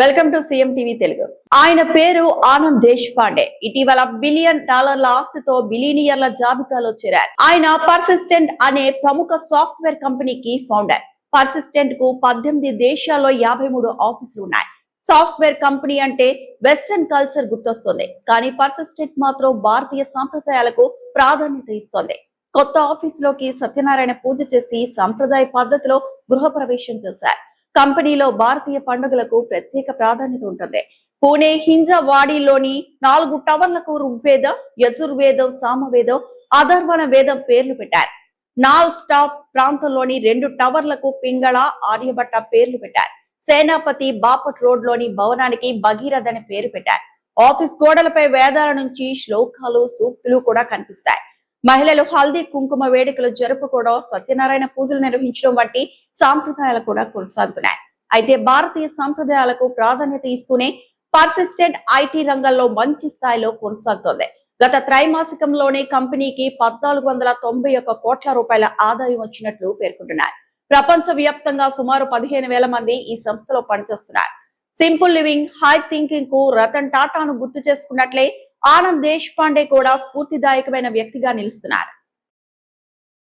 Welcome to CM TV Telugu. ఆయన పేరు ఆనంద్ దేశ్ పాండే. ఇటీవల $1 బిలియన్ ఆస్తితో బిలియనియర్ల జాబితాలో చేరారు. ఆయన పర్సిస్టెంట్ అనే ప్రముఖ సాఫ్ట్వేర్ కంపెనీకి ఫౌండర్. పర్సిస్టెంట్ కు 18 దేశాల్లో 53 ఆఫీసులు ఉన్నాయి. సాఫ్ట్వేర్ కంపెనీ అంటే వెస్టర్న్ కల్చర్ గుర్తొస్తుంది, కానీ పర్సిస్టెంట్ మాత్రం భారతీయ సంప్రదాయాలకు ప్రాధాన్యత ఇస్తోంది. కొత్త ఆఫీసులోకి సత్యనారాయణ పూజ చేసి సంప్రదాయ పద్ధతిలో గృహప్రవేశం చేశారు. కంపెనీలో భారతీయ పండుగలకు ప్రత్యేక ప్రాధాన్యత ఉంటుంది. పూణే హింజవాడిలోని 4 టవర్లకు ఋగ్వేదం, యజుర్వేదం, సామవేదం, అథర్వణ వేదం పేర్లు పెట్టారు. నాల్ స్టాప్ ప్రాంతంలోని 2 టవర్లకు పింగళ, ఆర్యభట్ట పేర్లు పెట్టారు. సేనాపతి బాపట్ రోడ్ లోని భవనానికి భగీరథ అని పేరు పెట్టారు. ఆఫీస్ గోడలపై వేదాల నుంచి శ్లోకాలు, సూక్తులు కూడా కనిపిస్తాయి. మహిళలు హల్దీ కుంకుమ వేడుకలు జరుపుకోవడం, సత్యనారాయణ పూజలు నిర్వహించడం వంటి సాంప్రదాయాలు కూడా కొనసాగుతున్నాయి. అయితే భారతీయ సంప్రదాయాలకు ప్రాధాన్యత ఇస్తూనే పర్సిస్టెంట్ ఐటీ రంగంలో మంచి స్థాయిలో కొనసాగుతోంది. గత త్రైమాసికంలోనే కంపెనీకి 1491 కోట్ల రూపాయల ఆదాయం వచ్చినట్లు పేర్కొంటున్నారు. ప్రపంచ వ్యాప్తంగా సుమారు 15,000 మంది ఈ సంస్థలో పనిచేస్తున్నారు. సింపుల్ లివింగ్, హై థింకింగ్ కు రతన్ టాటాను గుర్తు చేసుకున్నట్లే ఆనంద్ దేశ్ పాండే కూడా స్ఫూర్తిదాయకమైన వ్యక్తిగా నిలుస్తున్నారు.